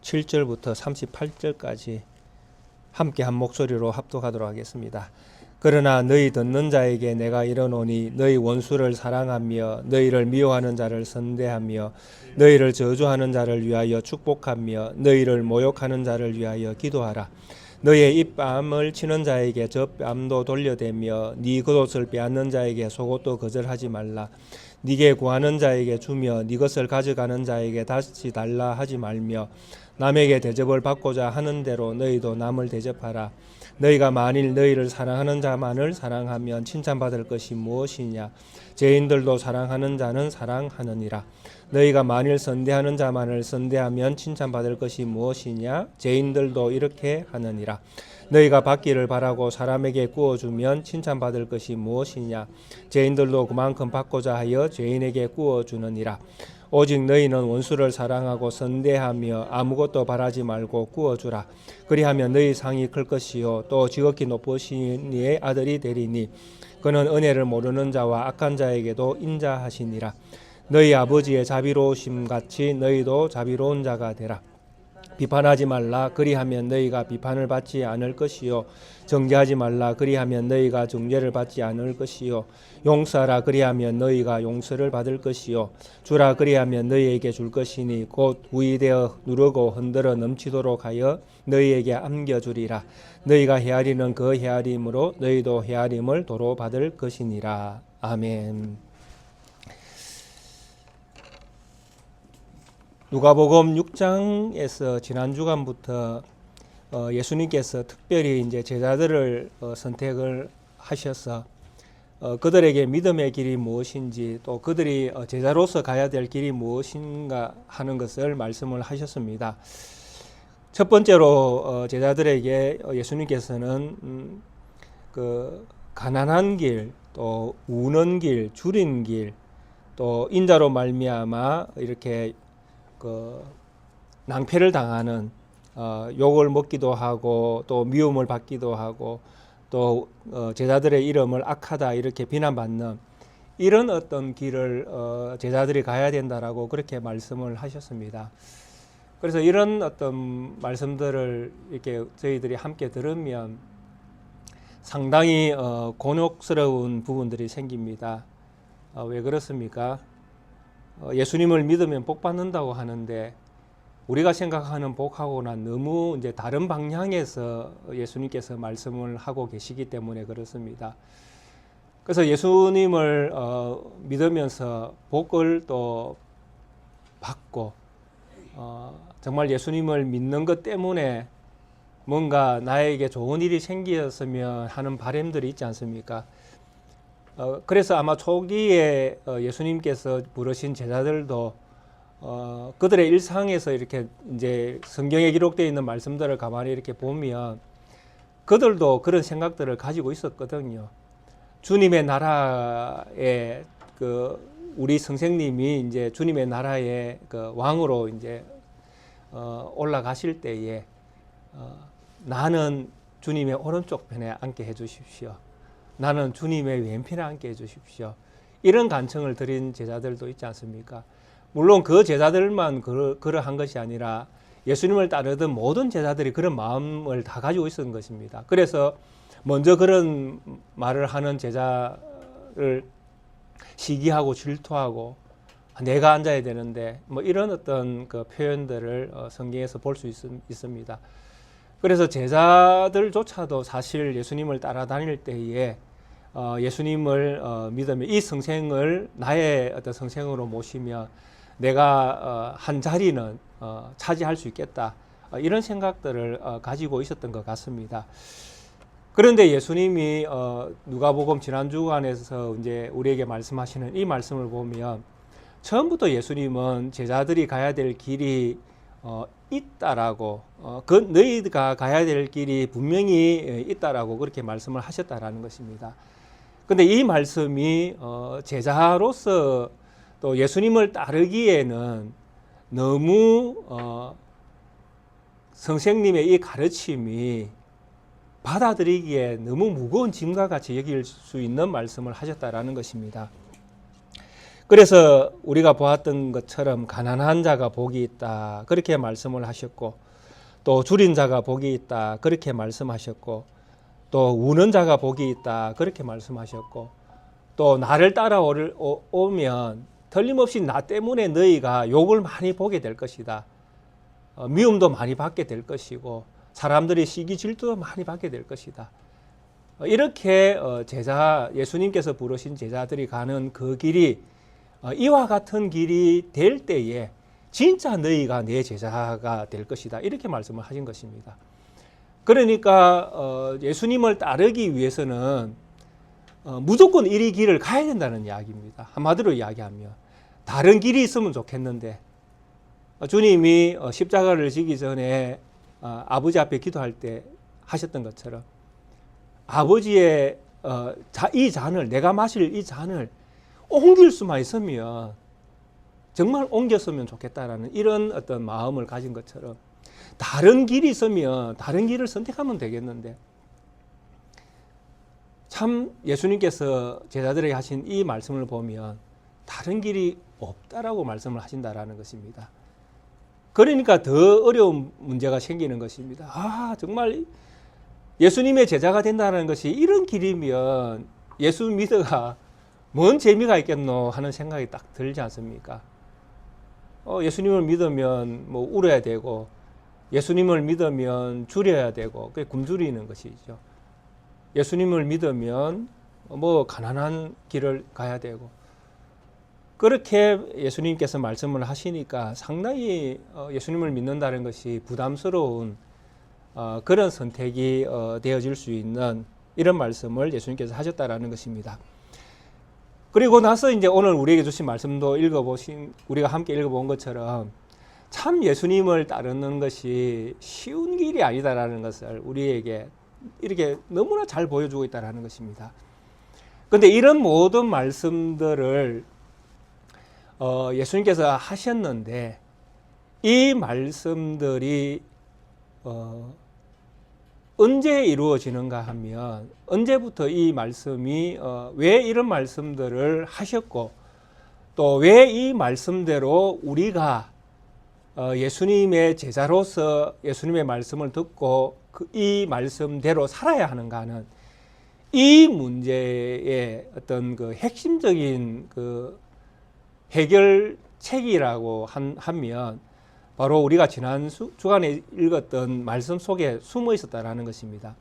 7절부터 38절까지 함께 한 목소리로 합독하도록 하겠습니다. 그러나 너희 듣는 자에게 내가 이르노니 너희 원수를 사랑하며 너희를 미워하는 자를 선대하며 너희를 저주하는 자를 위하여 축복하며 너희를 모욕하는 자를 위하여 기도하라. 너희의 입뺨을 치는 자에게 저 뺨도 돌려대며 네 겉옷을 빼앗는 자에게 속옷도 거절하지 말라. 네게 구하는 자에게 주며 네 것을 가져가는 자에게 다시 달라 하지 말며 남에게 대접을 받고자 하는 대로 너희도 남을 대접하라. 너희가 만일 너희를 사랑하는 자만을 사랑하면 칭찬받을 것이 무엇이냐? 죄인들도 사랑하는 자는 사랑하느니라. 너희가 만일 선대하는 자만을 선대하면 칭찬받을 것이 무엇이냐? 죄인들도 이렇게 하느니라. 너희가 받기를 바라고 사람에게 구워주면 칭찬받을 것이 무엇이냐? 죄인들도 그만큼 받고자 하여 죄인에게 구워주느니라. 오직 너희는 원수를 사랑하고 선대하며 아무것도 바라지 말고 구워주라. 그리하면 너희 상이 클 것이요 또 지극히 높으신 이의 아들이 되리니 그는 은혜를 모르는 자와 악한 자에게도 인자하시니라. 너희 아버지의 자비로우심 같이 너희도 자비로운 자가 되라. 비판하지 말라. 그리하면 너희가 비판을 받지 않을 것이요 정죄하지 말라. 그리하면 너희가 정죄를 받지 않을 것이요 용서하라. 그리하면 너희가 용서를 받을 것이요 주라. 그리하면 너희에게 줄 것이니 곧 우이되어 누르고 흔들어 넘치도록 하여 너희에게 안겨주리라. 너희가 헤아리는 그 헤아림으로 너희도 헤아림을 도로 받을 것이니라. 아멘. 누가복음 6장에서 지난 주간부터 예수님께서 특별히 이제 제자들을 선택을 하셔서 그들에게 믿음의 길이 무엇인지 또 그들이 제자로서 가야 될 길이 무엇인가 하는 것을 말씀을 하셨습니다. 첫 번째로 제자들에게 예수님께서는 그 가난한 길, 또 우는 길, 줄인 길, 또 인자로 말미암아 이렇게 그 낭패를 당하는 욕을 먹기도 하고 또 미움을 받기도 하고 또 제자들의 이름을 악하다 이렇게 비난받는 이런 어떤 길을 제자들이 가야 된다라고 그렇게 말씀을 하셨습니다. 그래서 이런 어떤 말씀들을 이렇게 저희들이 함께 들으면 상당히 곤욕스러운 부분들이 생깁니다. 왜 그렇습니까? 예수님을 믿으면 복 받는다고 하는데 우리가 생각하는 복하고는 너무 이제 다른 방향에서 예수님께서 말씀을 하고 계시기 때문에 그렇습니다. 그래서 예수님을 믿으면서 복을 또 받고 정말 예수님을 믿는 것 때문에 뭔가 나에게 좋은 일이 생겼으면 하는 바람들이 있지 않습니까? 그래서 아마 초기에 예수님께서 부르신 제자들도 그들의 일상에서 이렇게 이제 성경에 기록되어 있는 말씀들을 가만히 이렇게 보면 그들도 그런 생각들을 가지고 있었거든요. 주님의 나라에 그 우리 선생님이 이제 주님의 나라의 그 왕으로 이제 올라가실 때에 나는 주님의 오른쪽 편에 앉게 해주십시오. 나는 주님의 왼편에 앉게 해주십시오. 이런 간청을 드린 제자들도 있지 않습니까? 물론 그 제자들만 그러한 것이 아니라 예수님을 따르던 모든 제자들이 그런 마음을 다 가지고 있었던 것입니다. 그래서 먼저 그런 말을 하는 제자를 시기하고 질투하고 내가 앉아야 되는데 뭐 이런 어떤 그 표현들을 성경에서 볼 수 있습니다. 그래서 제자들조차도 사실 예수님을 따라다닐 때에 예수님을 믿으면 이 성생을 나의 어떤 성생으로 모시면 내가 한 자리는 차지할 수 있겠다 이런 생각들을 가지고 있었던 것 같습니다. 그런데 예수님이 누가복음 지난 주간에서 이제 우리에게 말씀하시는 이 말씀을 보면 처음부터 예수님은 제자들이 가야 될 길이 있다라고 그 너희가 가야 될 길이 분명히 있다라고 그렇게 말씀을 하셨다라는 것입니다. 근데 이 말씀이 제자로서 또 예수님을 따르기에는 너무 선생님의 이 가르침이 받아들이기에 너무 무거운 짐과 같이 여길 수 있는 말씀을 하셨다라는 것입니다. 그래서 우리가 보았던 것처럼 가난한 자가 복이 있다 그렇게 말씀을 하셨고, 또 줄인 자가 복이 있다 그렇게 말씀하셨고, 또 우는 자가 복이 있다 그렇게 말씀하셨고, 또 나를 따라오면 틀림없이 나 때문에 너희가 욕을 많이 보게 될 것이다. 미움도 많이 받게 될 것이고 사람들이 시기 질투도 많이 받게 될 것이다. 이렇게 예수님께서 부르신 제자들이 가는 그 길이 이와 같은 길이 될 때에 진짜 너희가 내 제자가 될 것이다. 이렇게 말씀을 하신 것입니다. 그러니까 예수님을 따르기 위해서는 무조건 이 길을 가야 된다는 이야기입니다. 한마디로 이야기하면 다른 길이 있으면 좋겠는데, 주님이 십자가를 지기 전에 아버지 앞에 기도할 때 하셨던 것처럼 아버지의 이 잔을, 내가 마실 이 잔을 옮길 수만 있으면 정말 옮겼으면 좋겠다라는 이런 어떤 마음을 가진 것처럼 다른 길이 있으면 다른 길을 선택하면 되겠는데, 참 예수님께서 제자들에게 하신 이 말씀을 보면 다른 길이 없다라고 말씀을 하신다라는 것입니다. 그러니까 더 어려운 문제가 생기는 것입니다. 정말 예수님의 제자가 된다는 것이 이런 길이면 예수 믿어가 뭔 재미가 있겠노 하는 생각이 딱 들지 않습니까? 예수님을 믿으면 뭐 울어야 되고, 예수님을 믿으면 줄여야 되고, 그게 굶주리는 것이죠. 예수님을 믿으면 뭐 가난한 길을 가야 되고, 그렇게 예수님께서 말씀을 하시니까 상당히 예수님을 믿는다는 것이 부담스러운 그런 선택이 되어질 수 있는 이런 말씀을 예수님께서 하셨다라는 것입니다. 그리고 나서 이제 오늘 우리에게 주신 말씀도 우리가 함께 읽어본 것처럼 참 예수님을 따르는 것이 쉬운 길이 아니다라는 것을 우리에게 이렇게 너무나 잘 보여주고 있다는 것입니다. 그런데 이런 모든 말씀들을 예수님께서 하셨는데, 이 말씀들이 언제 이루어지는가 하면, 언제부터 이 말씀이 왜 이런 말씀들을 하셨고, 또 왜 이 말씀대로 우리가 예수님의 제자로서 예수님의 말씀을 듣고 이 말씀대로 살아야 하는가 하는 이 문제의 어떤 그 핵심적인 그 해결책이라고 하면 바로 우리가 지난 주간에 읽었던 말씀 속에 숨어 있었다라는 것입니다.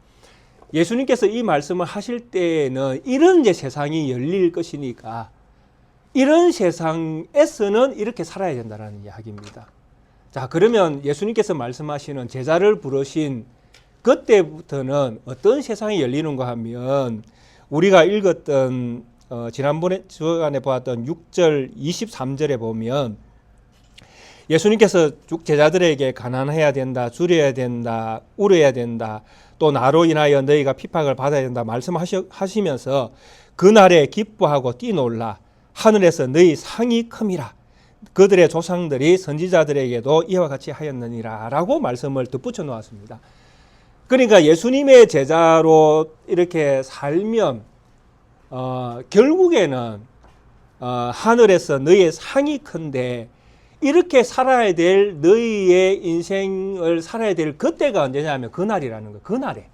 예수님께서 이 말씀을 하실 때에는 이런 이제 세상이 열릴 것이니까 이런 세상에서는 이렇게 살아야 된다는 이야기입니다. 자, 그러면 예수님께서 말씀하시는 제자를 부르신 그때부터는 어떤 세상이 열리는가 하면, 우리가 읽었던 지난번에 주간에 보았던 6절 23절에 보면 예수님께서 제자들에게 가난해야 된다, 줄여야 된다, 울어야 된다, 또 나로 인하여 너희가 핍박을 받아야 된다 말씀하시면서 그날에 기뻐하고 뛰놀라, 하늘에서 너희 상이 큼이라, 그들의 조상들이 선지자들에게도 이와 같이 하였느니라 라고 말씀을 덧붙여 놓았습니다. 그러니까 예수님의 제자로 이렇게 살면 결국에는 하늘에서 너희의 상이 큰데, 이렇게 살아야 될 너희의 인생을 살아야 될 그때가 언제냐 하면 그날이라는 거예요.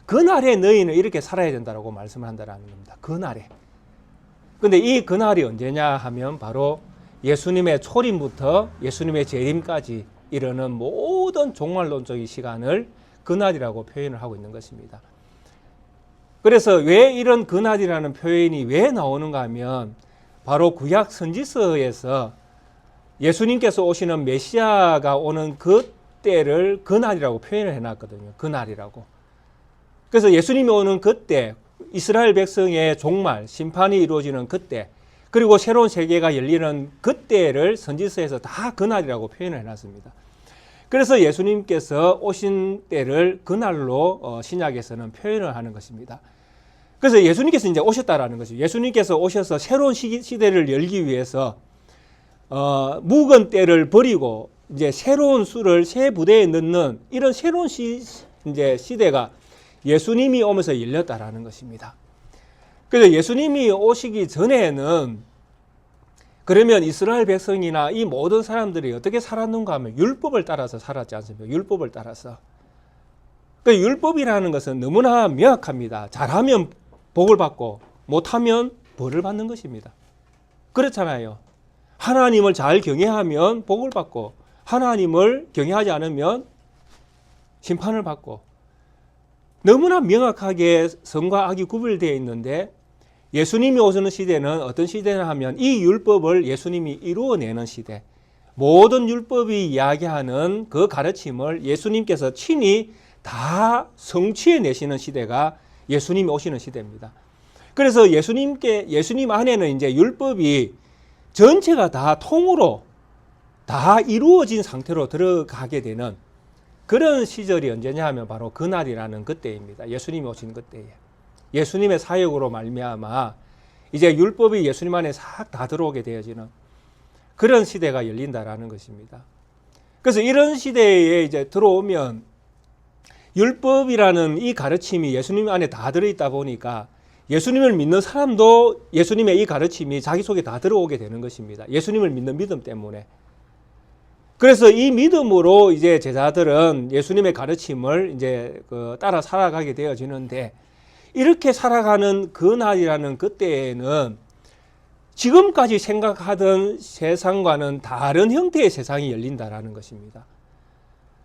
그날에 너희는 이렇게 살아야 된다고 말씀을 한다는 겁니다. 그날에. 근데 이 그날이 언제냐 하면 바로 예수님의 초림부터 예수님의 재림까지 이르는 모든 종말론적인 시간을 그날이라고 표현을 하고 있는 것입니다. 그래서 왜 이런 그날이라는 표현이 왜 나오는가 하면, 바로 구약 선지서에서 예수님께서 오시는 메시아가 오는 그때를 그날이라고 표현을 해놨거든요. 그날이라고. 그래서 예수님이 오는 그때, 이스라엘 백성의 종말, 심판이 이루어지는 그때, 그리고 새로운 세계가 열리는 그때를 선지서에서 다 그날이라고 표현을 해놨습니다. 그래서 예수님께서 오신 때를 그날로 신약에서는 표현을 하는 것입니다. 그래서 예수님께서 이제 오셨다라는 것이죠. 예수님께서 오셔서 새로운 시대를 열기 위해서 묵은 때를 버리고 이제 새로운 수를 새 부대에 넣는 이런 새로운 이제 시대가 예수님이 오면서 열렸다라는 것입니다. 그래서 예수님이 오시기 전에는 그러면 이스라엘 백성이나 이 모든 사람들이 어떻게 살았는가 하면 율법을 따라서 살았지 않습니까? 율법을 따라서. 그 율법이라는 것은 너무나 명확합니다. 잘하면 복을 받고 못하면 벌을 받는 것입니다. 그렇잖아요. 하나님을 잘 경외하면 복을 받고 하나님을 경외하지 않으면 심판을 받고, 너무나 명확하게 선과 악이 구별되어 있는데, 예수님이 오시는 시대는 어떤 시대냐 하면 이 율법을 예수님이 이루어내는 시대, 모든 율법이 이야기하는 그 가르침을 예수님께서 친히 다 성취해내시는 시대가 예수님이 오시는 시대입니다. 그래서 예수님 안에는 이제 율법이 전체가 다 통으로 다 이루어진 상태로 들어가게 되는 그런 시절이 언제냐 하면 바로 그날이라는 그때입니다. 예수님이 오신 그때에. 예수님의 사역으로 말미암아 이제 율법이 예수님 안에 싹 다 들어오게 되어지는 그런 시대가 열린다라는 것입니다. 그래서 이런 시대에 이제 들어오면 율법이라는 이 가르침이 예수님 안에 다 들어있다 보니까 예수님을 믿는 사람도 예수님의 이 가르침이 자기 속에 다 들어오게 되는 것입니다. 예수님을 믿는 믿음 때문에. 그래서 이 믿음으로 이제 제자들은 예수님의 가르침을 이제 따라 살아가게 되어지는데, 이렇게 살아가는 그날이라는 그때에는 지금까지 생각하던 세상과는 다른 형태의 세상이 열린다라는 것입니다.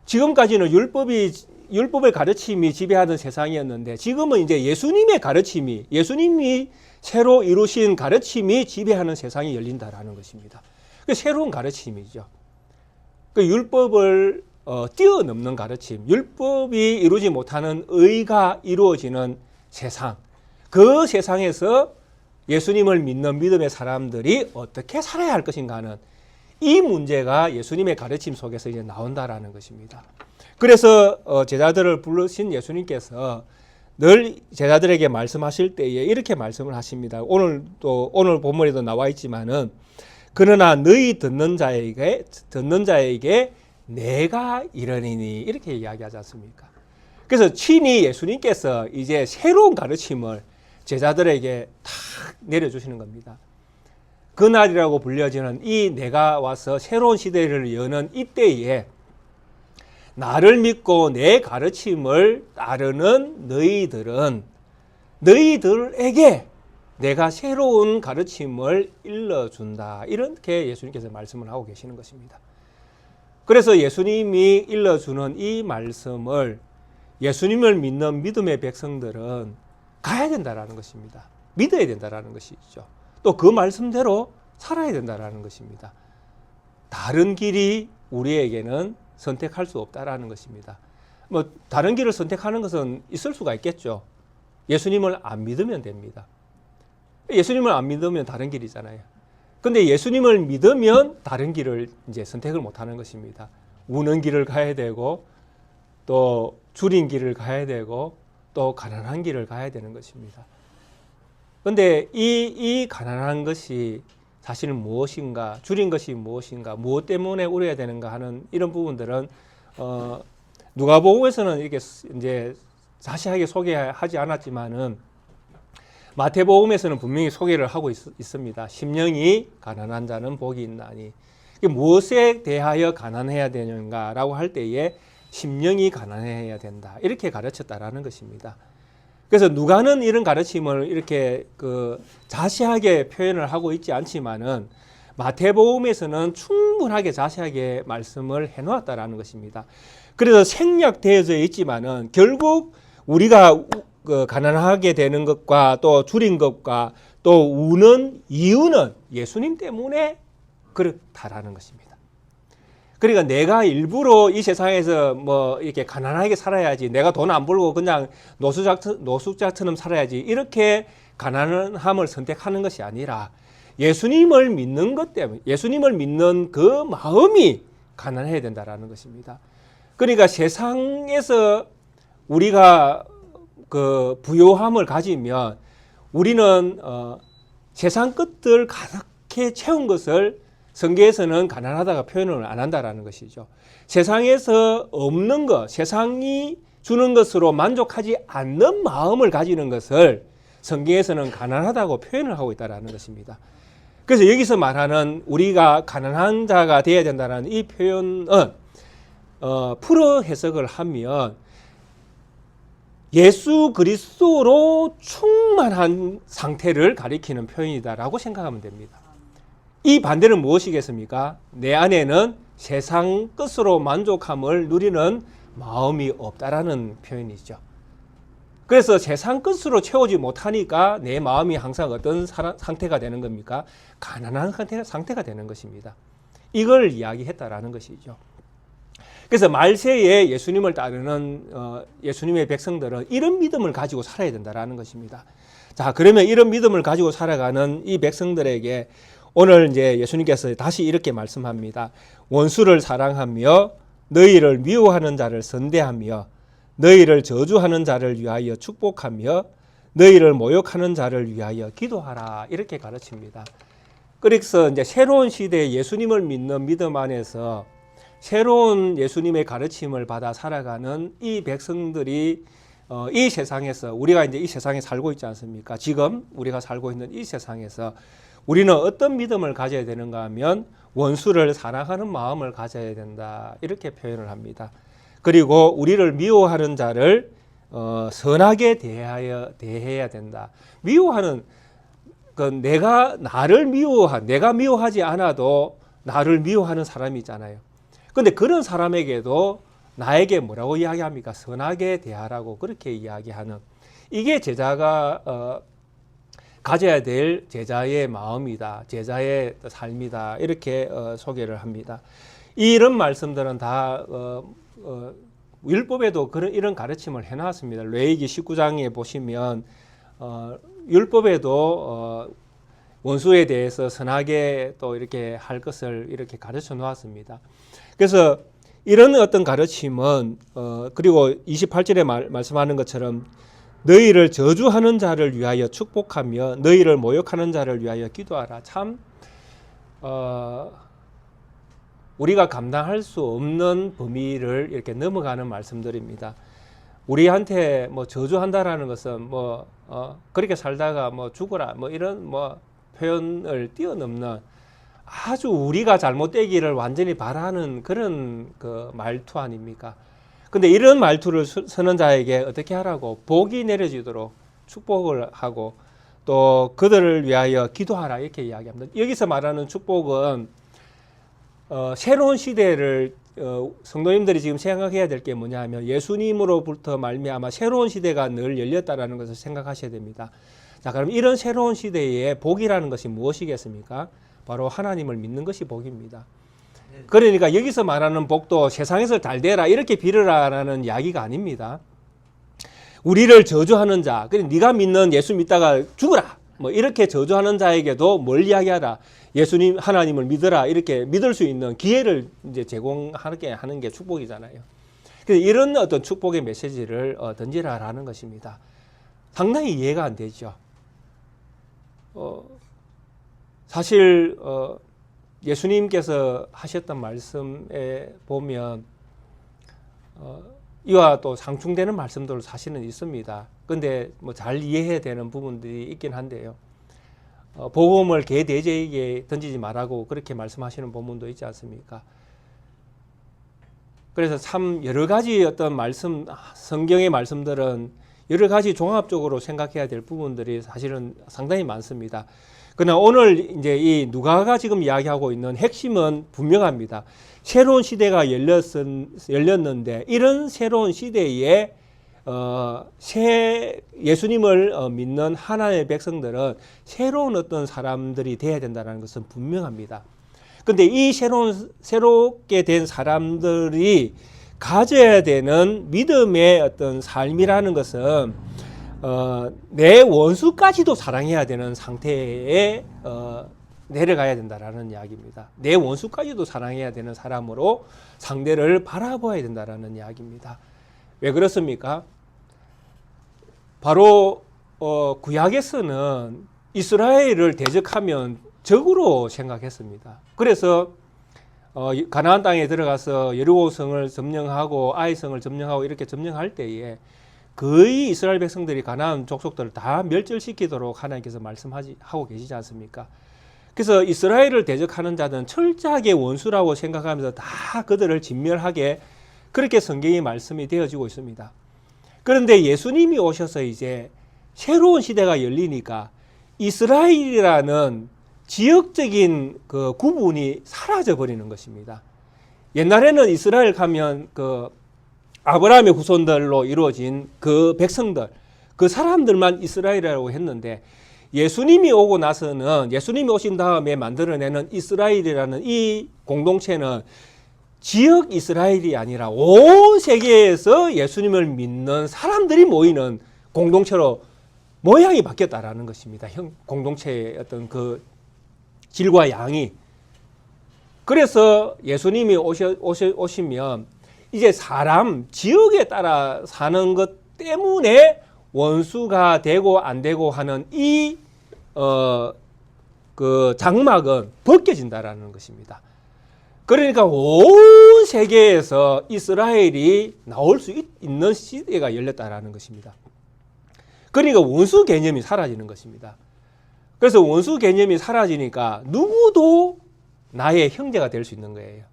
지금까지는 율법의 가르침이 지배하던 세상이었는데, 지금은 이제 예수님의 가르침이, 예수님이 새로 이루신 가르침이 지배하는 세상이 열린다라는 것입니다. 그 새로운 가르침이죠. 그 율법을 뛰어넘는 가르침, 율법이 이루지 못하는 의가 이루어지는 세상, 그 세상에서 예수님을 믿는 믿음의 사람들이 어떻게 살아야 할 것인가 하는 이 문제가 예수님의 가르침 속에서 이제 나온다라는 것입니다. 그래서 제자들을 부르신 예수님께서 늘 제자들에게 말씀하실 때에 이렇게 말씀을 하십니다. 오늘 본문에도 나와 있지만은, 그러나 너희 듣는 자에게 내가 이르니니, 이렇게 이야기하지 않습니까? 그래서 친히 예수님께서 이제 새로운 가르침을 제자들에게 탁 내려주시는 겁니다. 그날이라고 불려지는 이 내가 와서 새로운 시대를 여는 이때에 나를 믿고 내 가르침을 따르는 너희들에게 내가 새로운 가르침을 일러준다. 이렇게 예수님께서 말씀을 하고 계시는 것입니다. 그래서 예수님이 일러주는 이 말씀을 예수님을 믿는 믿음의 백성들은 가야 된다라는 것입니다. 믿어야 된다라는 것이죠. 또 그 말씀대로 살아야 된다라는 것입니다. 다른 길이 우리에게는 선택할 수 없다라는 것입니다. 다른 길을 선택하는 것은 있을 수가 있겠죠. 예수님을 안 믿으면 됩니다. 예수님을 안 믿으면 다른 길이잖아요. 근데 예수님을 믿으면 다른 길을 이제 선택을 못 하는 것입니다. 우는 길을 가야 되고, 또 줄인 길을 가야 되고, 또 가난한 길을 가야 되는 것입니다. 근데 이 가난한 것이 사실은 무엇인가, 줄인 것이 무엇인가, 무엇 때문에 울어야 되는가 하는 이런 부분들은 누가복음에서는 이렇게 이제 자세하게 소개하지 않았지만은 마태복음에서는 분명히 소개를 하고 있습니다. 심령이 가난한 자는 복이 있나니. 무엇에 대하여 가난해야 되는가라고 할 때에 심령이 가난해야 된다. 이렇게 가르쳤다라는 것입니다. 그래서 누가는 이런 가르침을 이렇게 자세하게 표현을 하고 있지 않지만은 마태복음에서는 충분하게 자세하게 말씀을 해놓았다라는 것입니다. 그래서 생략되어져 있지만은 결국 우리가 가난하게 되는 것과 또 줄인 것과 또 우는 이유는 예수님 때문에 그렇다라는 것입니다. 그러니까 내가 일부러 이 세상에서 이렇게 가난하게 살아야지, 내가 돈 안 벌고 그냥 노숙자처럼 살아야지, 이렇게 가난함을 선택하는 것이 아니라 예수님을 믿는 것 때문에, 예수님을 믿는 그 마음이 가난해야 된다라는 것입니다. 그러니까 세상에서 우리가 부요함을 가지면 우리는 세상 것들 가득히 채운 것을 성경에서는 가난하다가 표현을 안 한다라는 것이죠. 세상에서 없는 것, 세상이 주는 것으로 만족하지 않는 마음을 가지는 것을 성경에서는 가난하다고 표현을 하고 있다는 것입니다. 그래서 여기서 말하는 우리가 가난한 자가 되어야 된다는 이 표현은 풀어 해석을 하면 예수 그리스도로 충만한 상태를 가리키는 표현이다라고 생각하면 됩니다. 이 반대는 무엇이겠습니까? 내 안에는 세상 끝으로 만족함을 누리는 마음이 없다라는 표현이죠. 그래서 세상 끝으로 채우지 못하니까 내 마음이 항상 어떤 상태가 되는 겁니까? 가난한 상태가 되는 것입니다. 이걸 이야기했다라는 것이죠. 그래서 말세에 예수님을 따르는 예수님의 백성들은 이런 믿음을 가지고 살아야 된다라는 것입니다. 자, 그러면 이런 믿음을 가지고 살아가는 이 백성들에게 오늘 이제 예수님께서 다시 이렇게 말씀합니다. 원수를 사랑하며 너희를 미워하는 자를 선대하며 너희를 저주하는 자를 위하여 축복하며 너희를 모욕하는 자를 위하여 기도하라. 이렇게 가르칩니다. 그래서 이제 새로운 시대에 예수님을 믿는 믿음 안에서 새로운 예수님의 가르침을 받아 살아가는 이 백성들이 이 세상에서 우리가 이제 이 세상에 살고 있지 않습니까? 지금 우리가 살고 있는 이 세상에서 우리는 어떤 믿음을 가져야 되는가 하면 원수를 사랑하는 마음을 가져야 된다. 이렇게 표현을 합니다. 그리고 우리를 미워하는 자를 선하게 대해야 된다. 미워하는 내가 내가 미워하지 않아도 나를 미워하는 사람이 있잖아요. 근데 그런 사람에게도 나에게 뭐라고 이야기합니까? 선하게 대하라고 그렇게 이야기하는 이게 제자가 가져야 될 제자의 마음이다. 제자의 삶이다. 이렇게 소개를 합니다. 이런 말씀들은 다 율법에도 이런 가르침을 해놨습니다. 레위기 19장에 보시면 율법에도 원수에 대해서 선하게 또 이렇게 할 것을 이렇게 가르쳐 놓았습니다. 그래서 이런 어떤 가르침은 그리고 28절에 말씀하는 것처럼 너희를 저주하는 자를 위하여 축복하며 너희를 모욕하는 자를 위하여 기도하라. 참 우리가 감당할 수 없는 범위를 이렇게 넘어가는 말씀들입니다. 우리한테 뭐 저주한다라는 것은 그렇게 살다가 죽어라 이런 표현을 뛰어넘는 아주 우리가 잘못되기를 완전히 바라는 그런 그 말투 아닙니까? 근데 이런 말투를 쓰는 자에게 어떻게 하라고? 복이 내려지도록 축복을 하고 또 그들을 위하여 기도하라 이렇게 이야기합니다. 여기서 말하는 축복은 새로운 시대를 성도님들이 지금 생각해야 될 게 뭐냐 하면 예수님으로부터 말미암아 새로운 시대가 늘 열렸다라는 것을 생각하셔야 됩니다. 자, 그럼 이런 새로운 시대의 복이라는 것이 무엇이겠습니까? 바로 하나님을 믿는 것이 복입니다. 그러니까 여기서 말하는 복도 세상에서 잘 되라 이렇게 빌으라라는 이야기가 아닙니다. 우리를 저주하는 자, 네가 믿는 예수 믿다가 죽어라 이렇게 저주하는 자에게도 뭘 이야기하라? 예수님 하나님을 믿어라 이렇게 믿을 수 있는 기회를 이제 제공하게 하는 게 축복이잖아요. 그래서 이런 어떤 축복의 메시지를 던지라라는 것입니다. 상당히 이해가 안 되죠. 사실 예수님께서 하셨던 말씀에 보면 이와 또 상충되는 말씀들 사실은 있습니다. 근데 잘 이해해야 되는 부분들이 있긴 한데요. 복음을 개 돼지에게 던지지 말라고 그렇게 말씀하시는 본문도 있지 않습니까? 그래서 참 여러 가지 어떤 말씀, 성경의 말씀들은 여러 가지 종합적으로 생각해야 될 부분들이 사실은 상당히 많습니다. 그러나 오늘 이제 이 누가가 지금 이야기하고 있는 핵심은 분명합니다. 새로운 시대가 열렸는데 이런 새로운 시대에 예수님을 믿는 하나님의 백성들은 새로운 어떤 사람들이 되어야 된다는 것은 분명합니다. 그런데 이 새롭게 된 사람들이 가져야 되는 믿음의 어떤 삶이라는 것은 내 원수까지도 사랑해야 되는 상태에 내려가야 된다라는 이야기입니다. 내 원수까지도 사랑해야 되는 사람으로 상대를 바라보아야 된다라는 이야기입니다. 왜 그렇습니까? 바로 구약에서는 이스라엘을 대적하면 적으로 생각했습니다. 그래서 가나안 땅에 들어가서 여리고성을 점령하고 아이성을 점령하고 이렇게 점령할 때에 거의 이스라엘 백성들이 가나안 족속들을 다 멸절시키도록 하나님께서 말씀하고 계시지 않습니까? 그래서 이스라엘을 대적하는 자들은 철저하게 원수라고 생각하면서 다 그들을 진멸하게 그렇게 성경이 말씀이 되어지고 있습니다. 그런데 예수님이 오셔서 이제 새로운 시대가 열리니까 이스라엘이라는 지역적인 그 구분이 사라져 버리는 것입니다. 옛날에는 이스라엘 가면 그 아브라함의 후손들로 이루어진 그 백성들, 그 사람들만 이스라엘이라고 했는데 예수님이 오고 나서는 예수님이 오신 다음에 만들어내는 이스라엘이라는 이 공동체는 지역 이스라엘이 아니라 온 세계에서 예수님을 믿는 사람들이 모이는 공동체로 모양이 바뀌었다라는 것입니다. 공동체의 어떤 그 질과 양이. 그래서 예수님이 오시면 이제 사람 지역에 따라 사는 것 때문에 원수가 되고 안 되고 하는 이 그 장막은 벗겨진다라는 것입니다. 그러니까 온 세계에서 이스라엘이 나올 수 있는 시대가 열렸다라는 것입니다. 그러니까 원수 개념이 사라지는 것입니다. 그래서 원수 개념이 사라지니까 누구도 나의 형제가 될 수 있는 거예요.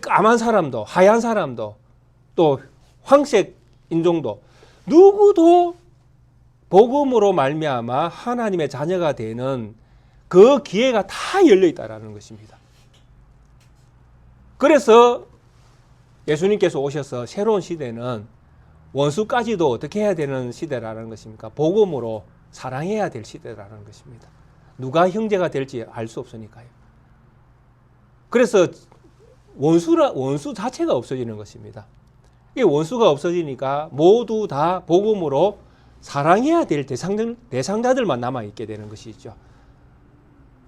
까만 사람도, 하얀 사람도, 또 황색 인종도 누구도 복음으로 말미암아 하나님의 자녀가 되는 그 기회가 다 열려 있다라는 것입니다. 그래서 예수님께서 오셔서 새로운 시대는 원수까지도 어떻게 해야 되는 시대라는 것입니까? 복음으로 사랑해야 될 시대라는 것입니다. 누가 형제가 될지 알 수 없으니까요. 그래서 원수 자체가 없어지는 것입니다. 이 원수가 없어지니까 모두 다 복음으로 사랑해야 될 대상자들만 남아있게 되는 것이죠.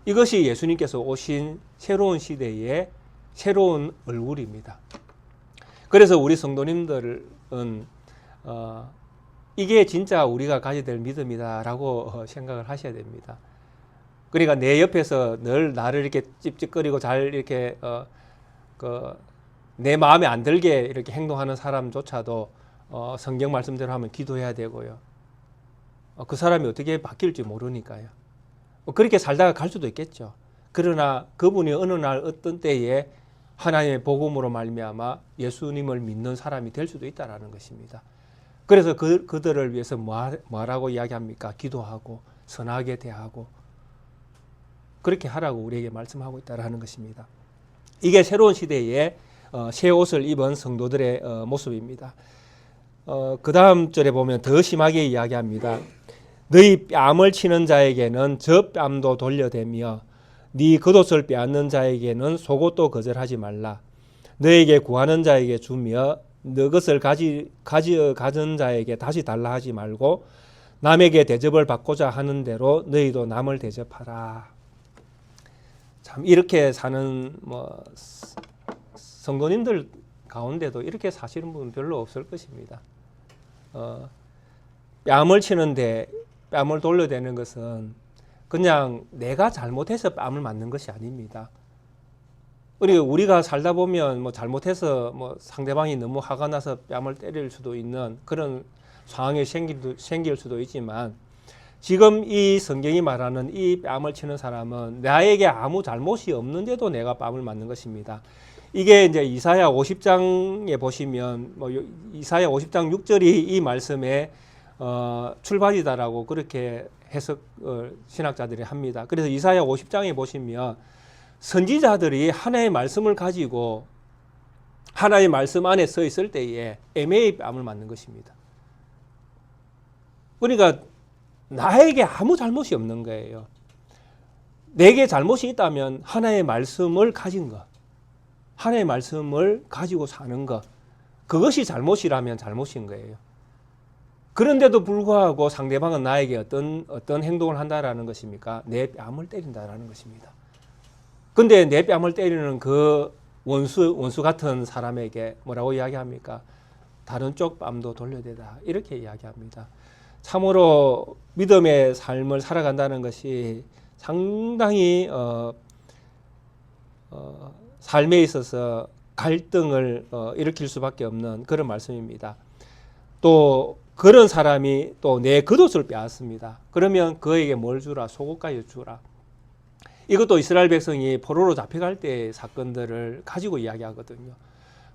이것이 예수님께서 오신 새로운 시대의 새로운 얼굴입니다. 그래서 우리 성도님들은 이게 진짜 우리가 가져야 될 믿음이다라고 생각을 하셔야 됩니다. 그러니까 내 옆에서 늘 나를 이렇게 찝찝거리고 잘 이렇게 내 마음에 안 들게 이렇게 행동하는 사람조차도 성경 말씀대로 하면 기도해야 되고요. 그 사람이 어떻게 바뀔지 모르니까요. 그렇게 살다가 갈 수도 있겠죠. 그러나 그분이 어느 날 어떤 때에 하나님의 복음으로 말미암아 예수님을 믿는 사람이 될 수도 있다라는 것입니다. 그래서 그들을 위해서 뭐라고 이야기합니까? 기도하고 선하게 대하고 그렇게 하라고 우리에게 말씀하고 있다라는 것입니다. 이게 새로운 시대에 새 옷을 입은 성도들의 모습입니다. 그 다음 절에 보면 더 심하게 이야기합니다. 너희 뺨을 치는 자에게는 저 뺨도 돌려대며 네 겉옷을 빼앗는 자에게는 속옷도 거절하지 말라. 너에게 구하는 자에게 주며 너 것을 가진 자에게 다시 달라 하지 말고 남에게 대접을 받고자 하는 대로 너희도 남을 대접하라. 참 이렇게 사는 성도님들 가운데도 이렇게 사시는 분은 별로 없을 것입니다. 뺨을 치는데 뺨을 돌려대는 것은 그냥 내가 잘못해서 뺨을 맞는 것이 아닙니다. 우리가 살다 보면 잘못해서 상대방이 너무 화가 나서 뺨을 때릴 수도 있는 그런 상황이 생길 수도 있지만 지금 이 성경이 말하는 이 뺨을 치는 사람은 나에게 아무 잘못이 없는데도 내가 뺨을 맞는 것입니다. 이게 이제 이사야 50장에 보시면 이사야 50장 6절이 이 말씀의 출발이다라고 그렇게 해석 신학자들이 합니다. 그래서 이사야 50장에 보시면 선지자들이 하나의 말씀을 가지고 하나의 말씀 안에 서 있을 때에 애매히 뺨을 맞는 것입니다. 그러니까 나에게 아무 잘못이 없는 거예요. 내게 잘못이 있다면 하나의 말씀을 가진 것, 하나의 말씀을 가지고 사는 것, 그것이 잘못이라면 잘못인 거예요. 그런데도 불구하고 상대방은 나에게 어떤 행동을 한다라는 것입니까? 내 뺨을 때린다라는 것입니다. 근데 내 뺨을 때리는 그 원수 같은 사람에게 뭐라고 이야기합니까? 다른 쪽 뺨도 돌려대다. 이렇게 이야기합니다. 참으로 믿음의 삶을 살아간다는 것이 상당히 삶에 있어서 갈등을 일으킬 수밖에 없는 그런 말씀입니다. 또 그런 사람이 또 내 겉옷을 빼앗습니다. 그러면 그에게 뭘 주라? 속옷까지 주라. 이것도 이스라엘 백성이 포로로 잡혀갈 때 사건들을 가지고 이야기하거든요.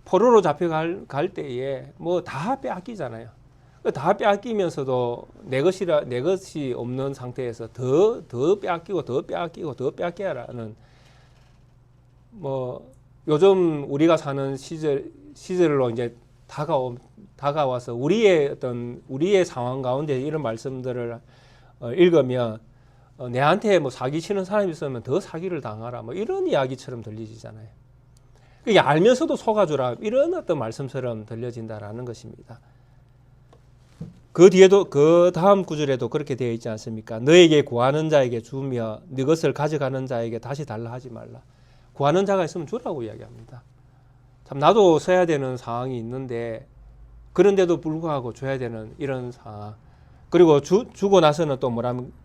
포로로 잡혀갈 때에 뭐 다 빼앗기잖아요. 다 빼앗기면서도 내 것이 없는 상태에서 더 빼앗기라는 뭐 요즘 우리가 사는 시절로 이제 다가와서 우리의 상황 가운데 이런 말씀들을 읽으면 내한테 뭐 사기 치는 사람이 있으면 더 사기를 당하라 뭐 이런 이야기처럼 들리잖아요. 그게 알면서도 속아주라 이런 어떤 말씀처럼 들려진다라는 것입니다. 그 다음 구절에도 그렇게 되어 있지 않습니까? 너에게 구하는 자에게 주며 네 것을 가져가는 자에게 다시 달라 하지 말라. 구하는 자가 있으면 주라고 이야기합니다. 참 나도 써야 되는 상황이 있는데 그런데도 불구하고 줘야 되는 이런 상황. 그리고 주고 나서는 또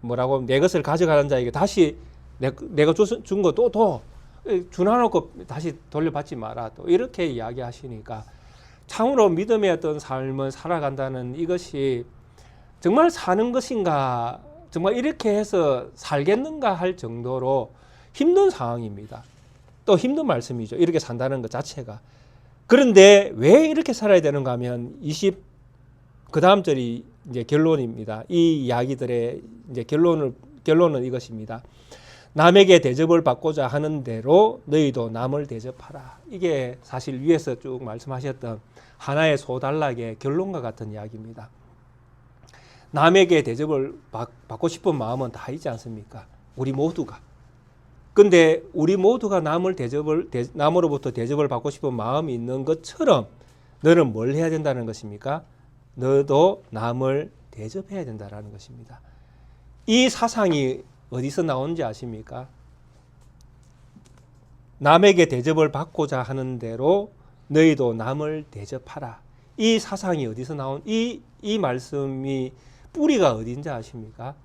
뭐라고 내 것을 가져가는 자에게 다시 내가 준 거 또 주나놓고 다시 돌려받지 마라. 또 이렇게 이야기하시니까 참으로 믿음의 어떤 삶을 살아간다는 이것이 정말 사는 것인가, 정말 이렇게 해서 살겠는가 할 정도로 힘든 상황입니다. 또 힘든 말씀이죠. 이렇게 산다는 것 자체가. 그런데 왜 이렇게 살아야 되는가 하면 그 다음 절이 이제 결론입니다. 이 이야기들의 이제 결론은 이것입니다. 남에게 대접을 받고자 하는 대로 너희도 남을 대접하라. 이게 사실 위에서 쭉 말씀하셨던 하나의 소단락의 결론과 같은 이야기입니다. 남에게 대접을 받고 싶은 마음은 다 있지 않습니까? 우리 모두가. 근데 우리 모두가 남으로부터 대접을 받고 싶은 마음이 있는 것처럼 너는 뭘 해야 된다는 것입니까? 너도 남을 대접해야 된다는 것입니다. 이 사상이 어디서 나오는지 아십니까? 남에게 대접을 받고자 하는 대로 너희도 남을 대접하라. 이 사상이 어디서 이 말씀이 뿌리가 어딘지 아십니까?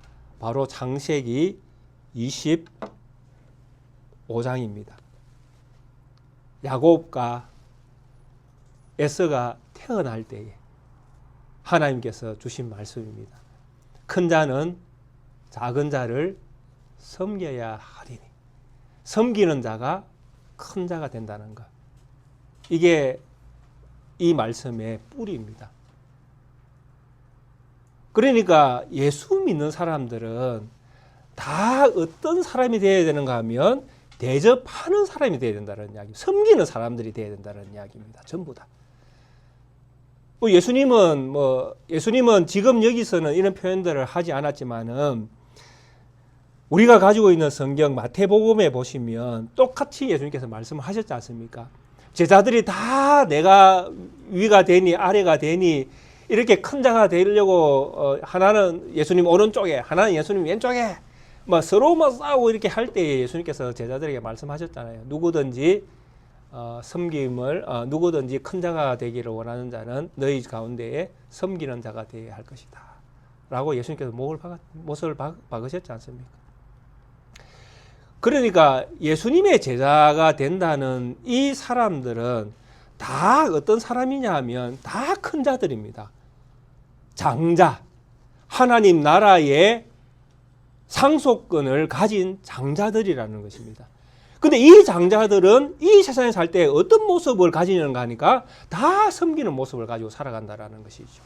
바로 창세기 25장입니다. 야곱과 에서가 태어날 때에 하나님께서 주신 말씀입니다. 큰 자는 작은 자를 섬겨야 하리니. 섬기는 자가 큰 자가 된다는 것. 이게 이 말씀의 뿌리입니다. 그러니까 예수 믿는 사람들은 다 어떤 사람이 되어야 되는가 하면 대접하는 사람이 되어야 된다는 이야기, 섬기는 사람들이 되어야 된다는 이야기입니다. 전부 다. 예수님은 지금 여기서는 이런 표현들을 하지 않았지만은 우리가 가지고 있는 성경 마태복음에 보시면 똑같이 예수님께서 말씀하셨지 않습니까? 제자들이 다 내가 위가 되니 아래가 되니 이렇게 큰 자가 되려고 하나는 예수님 오른쪽에 하나는 예수님 왼쪽에 서로 싸우고 이렇게 할 때 예수님께서 제자들에게 말씀하셨잖아요. 누구든지 누구든지 큰 자가 되기를 원하는 자는 너희 가운데에 섬기는 자가 되어야 할 것이다 라고 예수님께서 못을 박으셨지 않습니까? 그러니까 예수님의 제자가 된다는 이 사람들은 다 어떤 사람이냐 하면 다 큰 자들입니다. 장자, 하나님 나라의 상속권을 가진 장자들이라는 것입니다. 근데 이 장자들은 이 세상에 살 때 어떤 모습을 가지는가 하니까 다 섬기는 모습을 가지고 살아간다는 것이죠.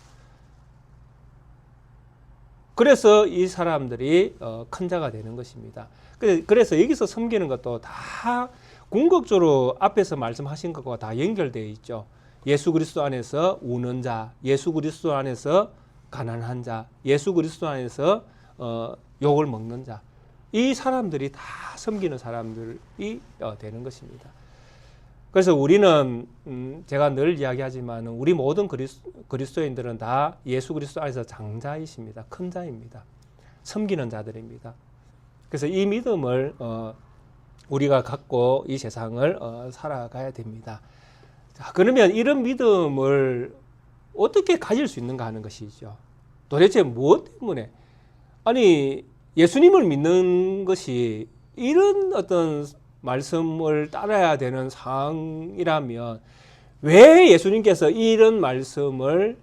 그래서 이 사람들이 큰 자가 되는 것입니다. 그래서 여기서 섬기는 것도 다 궁극적으로 앞에서 말씀하신 것과 다 연결되어 있죠. 예수 그리스도 안에서 우는 자, 예수 그리스도 안에서 가난한 자, 예수 그리스도 안에서 욕을 먹는 자, 이 사람들이 다 섬기는 사람들이 되는 것입니다. 그래서 우리는 제가 늘 이야기하지만 우리 모든 그리스도인들은 다 예수 그리스도 안에서 장자이십니다. 큰 자입니다. 섬기는 자들입니다. 그래서 이 믿음을 우리가 갖고 이 세상을 살아가야 됩니다. 자, 그러면 이런 믿음을 어떻게 가질 수 있는가 하는 것이죠. 도대체 무엇 때문에? 아니 예수님을 믿는 것이 이런 어떤 말씀을 따라야 되는 상황이라면 왜 예수님께서 이런 말씀을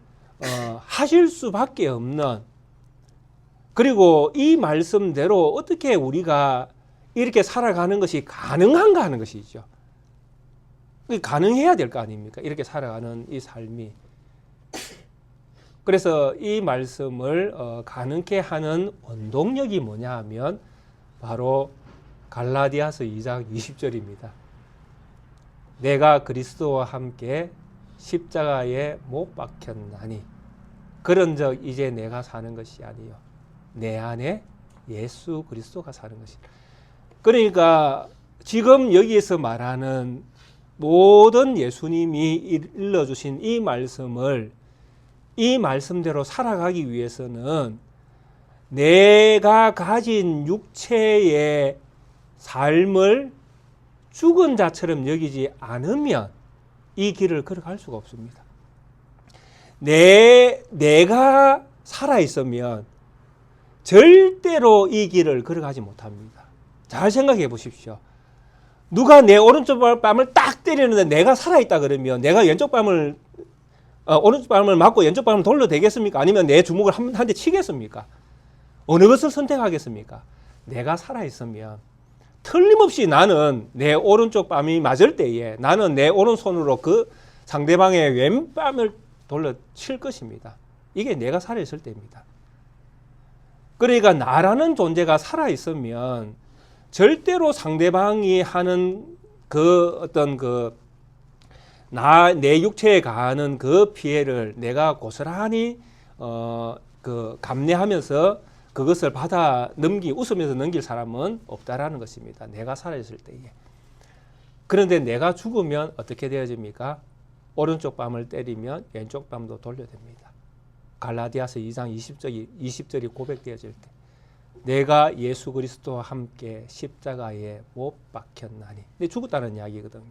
하실 수밖에 없는, 그리고 이 말씀대로 어떻게 우리가 이렇게 살아가는 것이 가능한가 하는 것이죠. 가능해야 될 거 아닙니까? 이렇게 살아가는 이 삶이. 그래서 이 말씀을 가능케 하는 원동력이 뭐냐 하면 바로 갈라디아서 2장 20절입니다. 내가 그리스도와 함께 십자가에 못 박혔나니 그런즉 이제 내가 사는 것이 아니요 내 안에 예수 그리스도가 사는 것이다. 그러니까 지금 여기에서 말하는 모든 예수님이 일러주신 이 말씀을 이 말씀대로 살아가기 위해서는 내가 가진 육체의 삶을 죽은 자처럼 여기지 않으면 이 길을 걸어갈 수가 없습니다. 내가 살아있으면 절대로 이 길을 걸어가지 못합니다. 잘 생각해 보십시오. 누가 내 오른쪽 뺨을 딱 때리는데 내가 살아있다 그러면 내가 왼쪽 뺨을 오른쪽 뺨을 맞고 왼쪽 뺨을 돌려대겠습니까? 아니면 내 주먹을 한 대 치겠습니까? 어느 것을 선택하겠습니까? 내가 살아있으면 틀림없이 나는 내 오른쪽 뺨이 맞을 때에 나는 내 오른손으로 그 상대방의 왼뺨을 돌려칠 것입니다. 이게 내가 살아있을 때입니다. 그러니까 나라는 존재가 살아있으면 절대로 상대방이 하는 그 어떤 내 육체에 가하는 그 피해를 내가 고스란히 감내하면서 그것을 웃으면서 넘길 사람은 없다라는 것입니다. 내가 살아있을 때에. 그런데 내가 죽으면 어떻게 되어집니까? 오른쪽 뺨을 때리면 왼쪽 뺨도 돌려댑니다. 갈라디아서 2장 20절이 고백되어질 때 내가 예수 그리스도와 함께 십자가에 못 박혔나니. 근데 죽었다는 이야기거든요.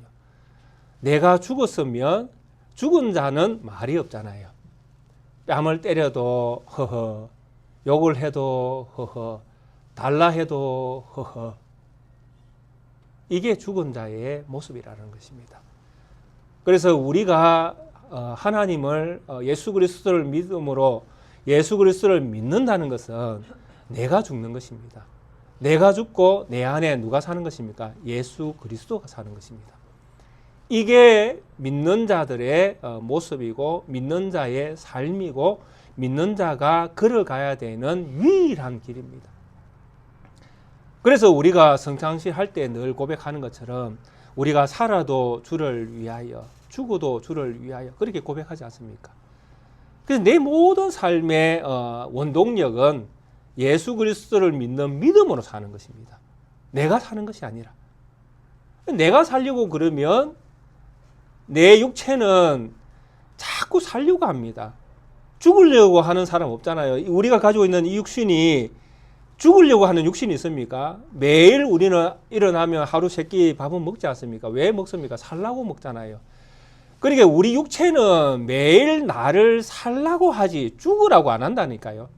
내가 죽었으면 죽은 자는 말이 없잖아요. 뺨을 때려도 허허, 욕을 해도 허허, 달라 해도 허허. 이게 죽은 자의 모습이라는 것입니다. 그래서 우리가 하나님을 예수 그리스도를 믿음으로 예수 그리스도를 믿는다는 것은 내가 죽는 것입니다. 내가 죽고 내 안에 누가 사는 것입니까? 예수 그리스도가 사는 것입니다. 이게 믿는 자들의 모습이고 믿는 자의 삶이고 믿는 자가 걸어가야 되는 유일한 길입니다. 그래서 우리가 성찬식 할 때 늘 고백하는 것처럼 우리가 살아도 주를 위하여 죽어도 주를 위하여 그렇게 고백하지 않습니까? 그래서 내 모든 삶의 원동력은 예수 그리스도를 믿는 믿음으로 사는 것입니다. 내가 사는 것이 아니라. 내가 살려고 그러면 내 육체는 자꾸 살려고 합니다. 죽으려고 하는 사람 없잖아요. 우리가 가지고 있는 이 육신이 죽으려고 하는 육신이 있습니까? 매일 우리는 일어나면 하루 세 끼 밥은 먹지 않습니까? 왜 먹습니까? 살라고 먹잖아요. 그러니까 우리 육체는 매일 나를 살라고 하지 죽으라고 안 한다니까요.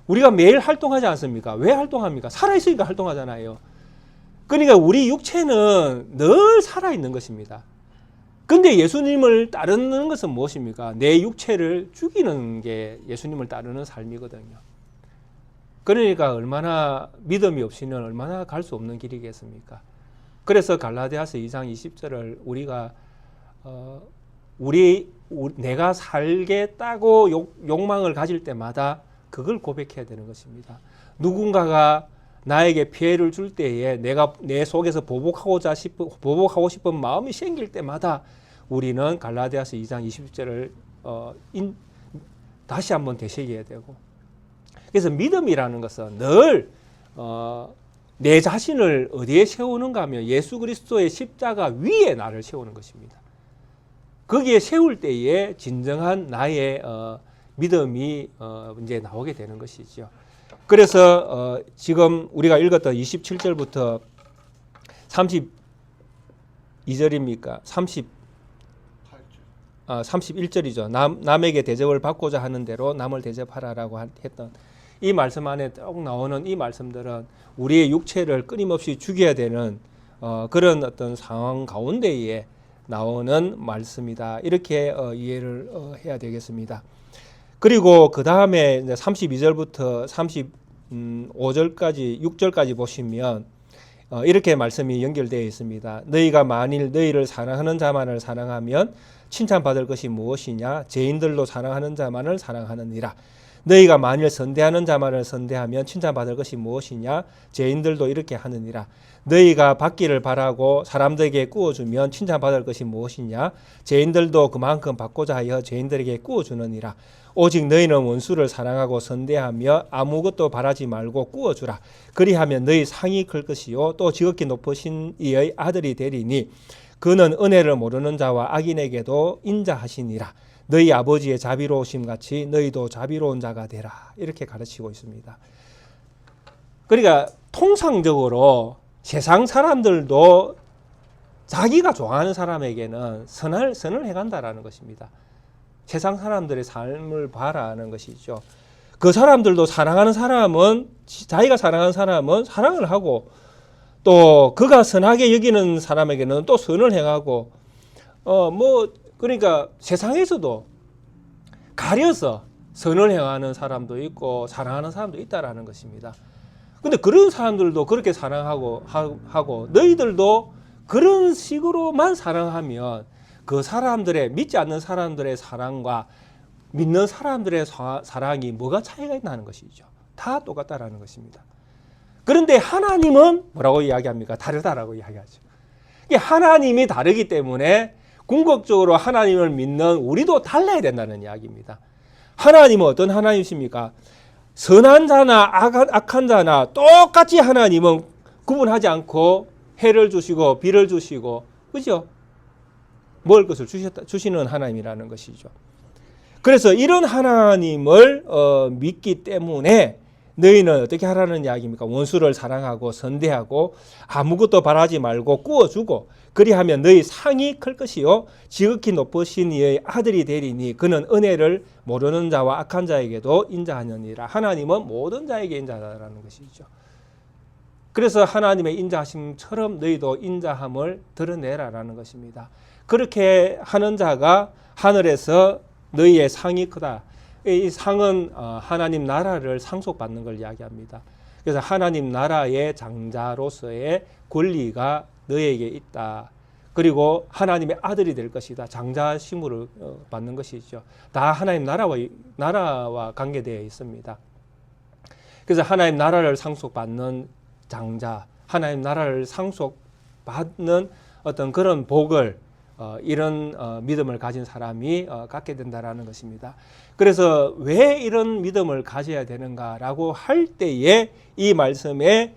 우리가 매일 활동하지 않습니까? 왜 활동합니까? 살아있으니까 활동하잖아요. 그러니까 우리 육체는 늘 살아있는 것입니다. 근데 예수님을 따르는 것은 무엇입니까? 내 육체를 죽이는 게 예수님을 따르는 삶이거든요. 그러니까 얼마나 믿음이 없이는 얼마나 갈 수 없는 길이겠습니까? 그래서 갈라디아서 2장 20절을 우리가 내가 살겠다고 욕망을 가질 때마다 그걸 고백해야 되는 것입니다. 누군가가 나에게 피해를 줄 때에 내가 내 속에서 보복하고 싶은 마음이 생길 때마다 우리는 갈라디아서 2장 20절을 다시 한번 되새겨야 되고, 그래서 믿음이라는 것은 늘 내 자신을 어디에 세우는가 하면 예수 그리스도의 십자가 위에 나를 세우는 것입니다. 거기에 세울 때에 진정한 나의 믿음이 이제 나오게 되는 것이죠. 그래서 지금 우리가 읽었던 27절부터 32절입니까? 31절이죠. 남에게 대접을 받고자 하는 대로 남을 대접하라라고 했던 이 말씀 안에 쭉 나오는 이 말씀들은 우리의 육체를 끊임없이 죽여야 되는 그런 어떤 상황 가운데에 나오는 말씀이다. 이렇게 이해를 해야 되겠습니다. 그리고 그 다음에 32절부터 35절까지 6절까지 보시면 이렇게 말씀이 연결되어 있습니다. 너희가 만일 너희를 사랑하는 자만을 사랑하면 칭찬받을 것이 무엇이냐? 죄인들도 사랑하는 자만을 사랑하느니라. 너희가 만일 선대하는 자만을 선대하면 칭찬받을 것이 무엇이냐? 죄인들도 이렇게 하느니라. 너희가 받기를 바라고 사람들에게 꾸어주면 칭찬받을 것이 무엇이냐? 죄인들도 그만큼 받고자 하여 죄인들에게 꾸어주느니라. 오직 너희는 원수를 사랑하고 선대하며 아무것도 바라지 말고 꾸어주라. 그리하면 너희 상이 클 것이요 또 지극히 높으신 이의 아들이 되리니 그는 은혜를 모르는 자와 악인에게도 인자하시니라. 너희 아버지의 자비로우심 같이 너희도 자비로운 자가 되라. 이렇게 가르치고 있습니다. 그러니까 통상적으로 세상 사람들도 자기가 좋아하는 사람에게는 선을 해간다라는 것입니다. 세상 사람들의 삶을 봐라는 것이죠. 그 사람들도 사랑하는 사람은 자기가 사랑하는 사람은 사랑을 하고 또 그가 선하게 여기는 사람에게는 또 선을 행하고 그러니까 세상에서도 가려서 선을 행하는 사람도 있고 사랑하는 사람도 있다라는 것입니다. 근데 그런 사람들도 그렇게 사랑하고 하고 너희들도 그런 식으로만 사랑하면 그 사람들의 믿지 않는 사람들의 사랑과 믿는 사람들의 사랑이 뭐가 차이가 있나는 것이죠. 다 똑같다라는 것입니다. 그런데 하나님은 뭐라고 이야기합니까? 다르다라고 이야기하죠. 이게 하나님이 다르기 때문에 궁극적으로 하나님을 믿는 우리도 달라야 된다는 이야기입니다. 하나님은 어떤 하나님이십니까? 선한 자나 악한 자나 똑같이 하나님은 구분하지 않고 해를 주시고 비를 주시고 그죠? 먹을 것을 주시는 하나님이라는 것이죠. 그래서 이런 하나님을 믿기 때문에 너희는 어떻게 하라는 이야기입니까? 원수를 사랑하고 선대하고 아무것도 바라지 말고 꾸어주고 그리하면 너희 상이 클 것이요 지극히 높으신 이의 아들이 되리니 그는 은혜를 모르는 자와 악한 자에게도 인자하느니라. 하나님은 모든 자에게 인자하라는 것이죠. 그래서 하나님의 인자하심처럼 너희도 인자함을 드러내라라는 것입니다. 그렇게 하는 자가 하늘에서 너희의 상이 크다. 이 상은 하나님 나라를 상속받는 걸 이야기합니다. 그래서 하나님 나라의 장자로서의 권리가 너에게 있다. 그리고 하나님의 아들이 될 것이다. 장자심으로 받는 것이죠. 다 하나님 나라와 관계되어 있습니다. 그래서 하나님 나라를 상속받는 장자, 하나님 나라를 상속받는 어떤 그런 복을 이런 믿음을 가진 사람이 갖게 된다라는 것입니다. 그래서 왜 이런 믿음을 가져야 되는가라고 할 때에 이 말씀의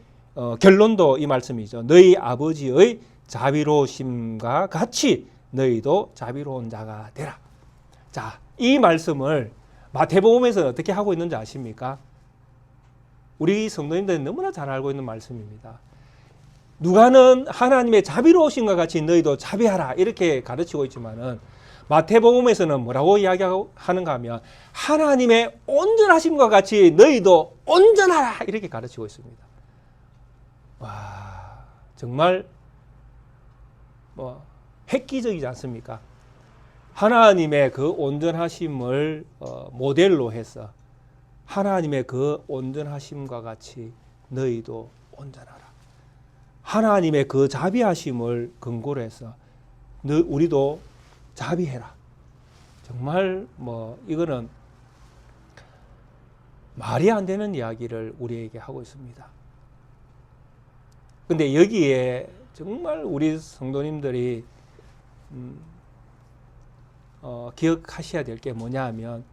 결론도 이 말씀이죠. 너희 아버지의 자비로우심과 같이 너희도 자비로운 자가 되라. 자, 이 말씀을 마태복음에서 어떻게 하고 있는지 아십니까? 우리 성도님들이 너무나 잘 알고 있는 말씀입니다. 누가는 하나님의 자비로우심과 같이 너희도 자비하라 이렇게 가르치고 있지만은 마태복음에서는 뭐라고 이야기하는가 하면 하나님의 온전하심과 같이 너희도 온전하라 이렇게 가르치고 있습니다. 와, 정말 획기적이지 않습니까? 하나님의 그 온전하심을 모델로 해서 하나님의 그 온전하심과 같이 너희도 온전하라. 하나님의 그 자비하심을 근거로 해서 우리도 자비해라. 정말 이거는 말이 안 되는 이야기를 우리에게 하고 있습니다. 근데 여기에 정말 우리 성도님들이 기억하셔야 될 게 뭐냐 하면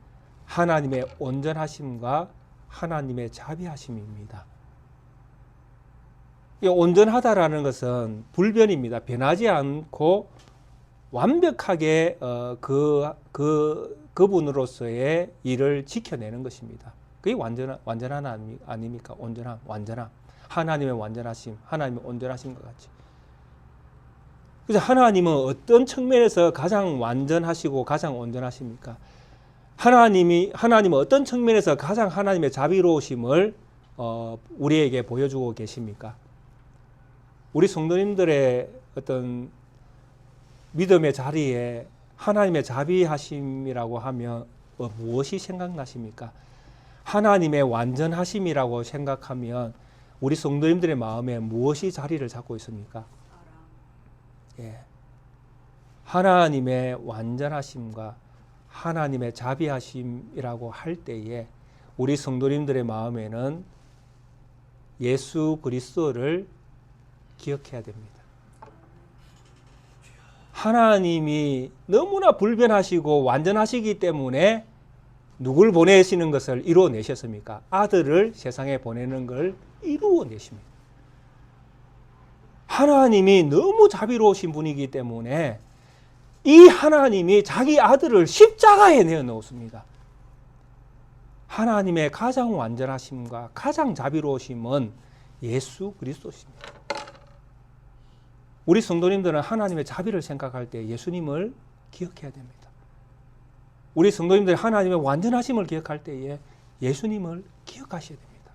하나님의 온전하심과 하나님의 자비하심입니다. 온전하다라는 것은 불변입니다. 변하지 않고 완벽하게 그분으로서의 일을 지켜내는 것입니다. 그게 완전한 아닙니까? 온전함, 완전함. 하나님의 완전하심, 하나님의 온전하심과 같이. 그래서 하나님은 어떤 측면에서 가장 완전하시고 가장 온전하십니까? 하나님은 어떤 측면에서 가장 하나님의 자비로우심을 우리에게 보여주고 계십니까? 우리 성도님들의 어떤 믿음의 자리에 하나님의 자비하심이라고 하면 무엇이 생각나십니까? 하나님의 완전하심이라고 생각하면 우리 성도님들의 마음에 무엇이 자리를 잡고 있습니까? 예. 하나님의 완전하심과 하나님의 자비하심이라고 할 때에 우리 성도님들의 마음에는 예수 그리스도를 기억해야 됩니다. 하나님이 너무나 불변하시고 완전하시기 때문에 누굴 보내시는 것을 이루어내셨습니까? 아들을 세상에 보내는 걸 이루어내십니다. 하나님이 너무 자비로우신 분이기 때문에 이 하나님이 자기 아들을 십자가에 내어놓습니다. 하나님의 가장 완전하심과 가장 자비로우심은 예수 그리스도십니다. 우리 성도님들은 하나님의 자비를 생각할 때 예수님을 기억해야 됩니다. 우리 성도님들이 하나님의 완전하심을 기억할 때에 예수님을 기억하셔야 됩니다.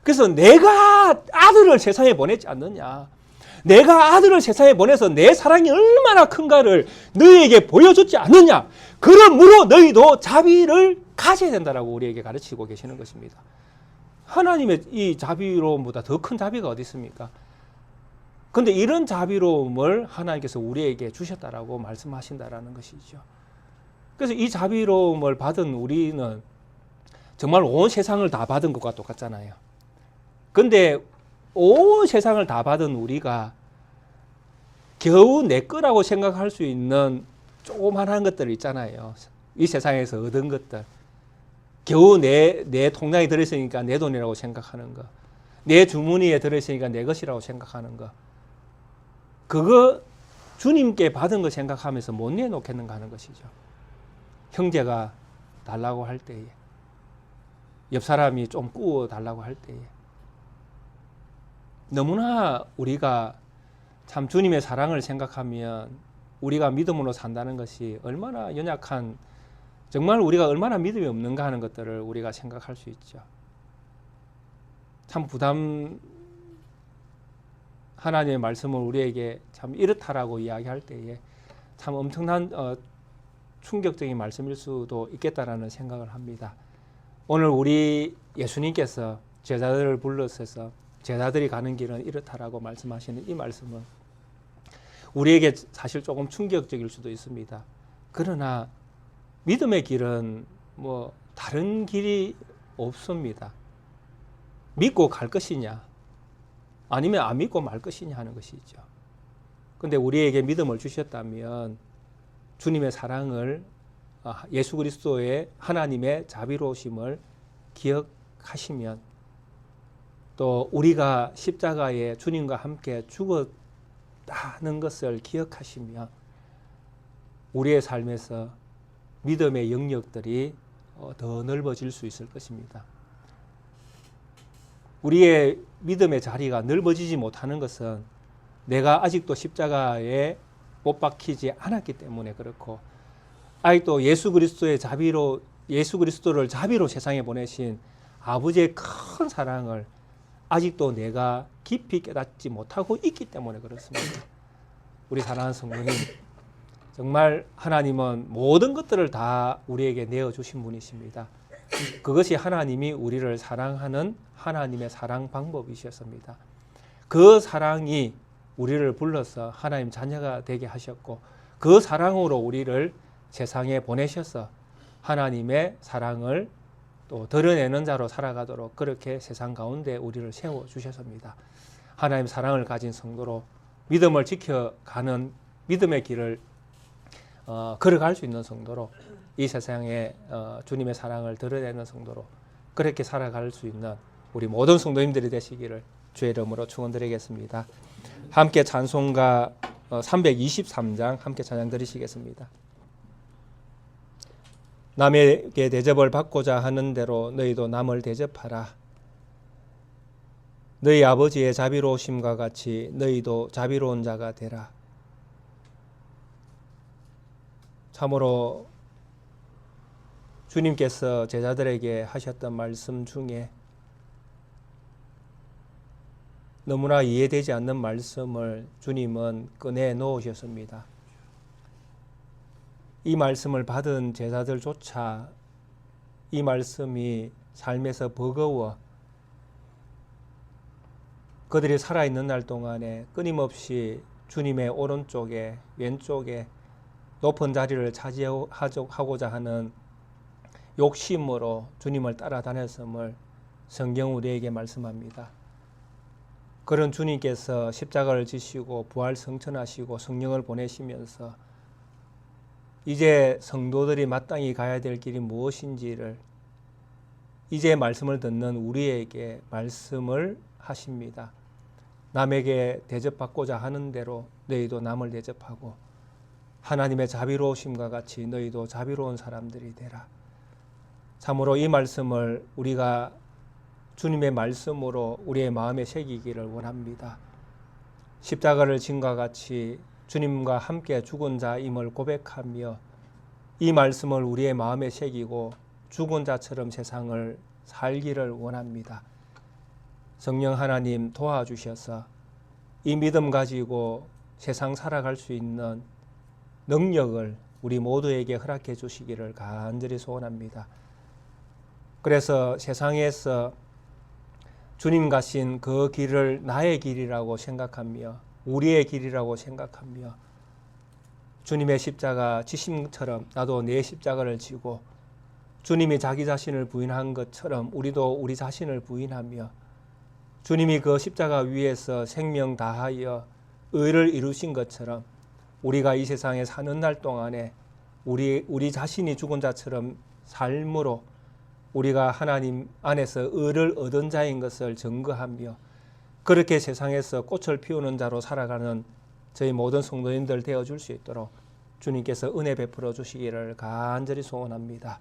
그래서 내가 아들을 세상에 보냈지 않느냐, 내가 아들을 세상에 보내서 내 사랑이 얼마나 큰가를 너희에게 보여줬지 않느냐, 그러므로 너희도 자비를 가져야 된다라고 우리에게 가르치고 계시는 것입니다. 하나님의 이 자비로움보다 더 큰 자비가 어디 있습니까? 그런데 이런 자비로움을 하나님께서 우리에게 주셨다라고 말씀하신다라는 것이죠. 그래서 이 자비로움을 받은 우리는 정말 온 세상을 다 받은 것과 똑같잖아요. 근데 온 세상을 다 받은 우리가 겨우 내 거라고 생각할 수 있는 조그만한 것들 있잖아요. 이 세상에서 얻은 것들. 겨우 내 통장에 들어있으니까 내 돈이라고 생각하는 거. 내 주머니에 들어있으니까 내 것이라고 생각하는 거. 그거 주님께 받은 거 생각하면서 못 내놓겠는가 하는 것이죠. 형제가 달라고 할 때에, 옆 사람이 좀 구워 달라고 할 때에, 너무나 우리가 참 주님의 사랑을 생각하면 우리가 믿음으로 산다는 것이 얼마나 연약한, 정말 우리가 얼마나 믿음이 없는가 하는 것들을 우리가 생각할 수 있죠. 참 하나님의 말씀을 우리에게 참 이렇다라고 이야기할 때에 참 엄청난 충격적인 말씀일 수도 있겠다라는 생각을 합니다. 오늘 우리 예수님께서 제자들을 불러서 제자들이 가는 길은 이렇다라고 말씀하시는 이 말씀은 우리에게 사실 조금 충격적일 수도 있습니다. 그러나 믿음의 길은 뭐 다른 길이 없습니다. 믿고 갈 것이냐, 아니면 안 믿고 말 것이냐 하는 것이죠. 그런데 우리에게 믿음을 주셨다면 주님의 사랑을, 예수 그리스도의 하나님의 자비로우심을 기억하시면, 또 우리가 십자가에 주님과 함께 죽었다는 것을 기억하시며 우리의 삶에서 믿음의 영역들이 더 넓어질 수 있을 것입니다. 우리의 믿음의 자리가 넓어지지 못하는 것은 내가 아직도 십자가에 못 박히지 않았기 때문에 그렇고, 아직도 예수 그리스도를 자비로 세상에 보내신 아버지의 큰 사랑을 아직도 내가 깊이 깨닫지 못하고 있기 때문에 그렇습니다. 우리 사랑하는 성도님, 정말 하나님은 모든 것들을 다 우리에게 내어주신 분이십니다. 그것이 하나님이 우리를 사랑하는 하나님의 사랑 방법이셨습니다. 그 사랑이 우리를 불러서 하나님 자녀가 되게 하셨고, 그 사랑으로 우리를 세상에 보내셔서 하나님의 사랑을 또 드러내는 자로 살아가도록 그렇게 세상 가운데 우리를 세워주셨습니다. 하나님 사랑을 가진 성도로 믿음을 지켜가는 믿음의 길을 걸어갈 수 있는 성도로, 이 세상에 주님의 사랑을 드러내는 성도로 그렇게 살아갈 수 있는 우리 모든 성도님들이 되시기를 주의 이름으로 축원드리겠습니다. 함께 찬송가 323장 함께 찬양 드리시겠습니다. 남에게 대접을 받고자 하는 대로 너희도 남을 대접하라. 너희 아버지의 자비로우심과 같이 너희도 자비로운 자가 되라. 참으로 주님께서 제자들에게 하셨던 말씀 중에 너무나 이해되지 않는 말씀을 주님은 꺼내 놓으셨습니다. 이 말씀을 받은 제자들조차 이 말씀이 삶에서 버거워 그들이 살아있는 날 동안에 끊임없이 주님의 오른쪽에 왼쪽에 높은 자리를 차지하고자 하는 욕심으로 주님을 따라다녔음을 성경 우리에게 말씀합니다. 그런 주님께서 십자가를 지시고 부활 성천하시고 성령을 보내시면서 이제 성도들이 마땅히 가야 될 길이 무엇인지를 이제 말씀을 듣는 우리에게 말씀을 하십니다. 남에게 대접받고자 하는 대로 너희도 남을 대접하고 하나님의 자비로우심과 같이 너희도 자비로운 사람들이 되라. 참으로 이 말씀을 우리가 주님의 말씀으로 우리의 마음에 새기기를 원합니다. 십자가를 진과 같이 주님과 함께 죽은 자임을 고백하며 이 말씀을 우리의 마음에 새기고 죽은 자처럼 세상을 살기를 원합니다. 성령 하나님 도와주셔서 이 믿음 가지고 세상 살아갈 수 있는 능력을 우리 모두에게 허락해 주시기를 간절히 소원합니다. 그래서 세상에서 주님 가신 그 길을 나의 길이라고 생각하며 우리의 길이라고 생각하며 주님의 십자가 지심처럼 나도 내 십자가를 지고 주님이 자기 자신을 부인한 것처럼 우리도 우리 자신을 부인하며 주님이 그 십자가 위에서 생명 다하여 의를 이루신 것처럼 우리가 이 세상에 사는 날 동안에 우리 자신이 죽은 자처럼 삶으로 우리가 하나님 안에서 의를 얻은 자인 것을 증거하며 그렇게 세상에서 꽃을 피우는 자로 살아가는 저희 모든 성도님들 되어줄 수 있도록 주님께서 은혜 베풀어 주시기를 간절히 소원합니다.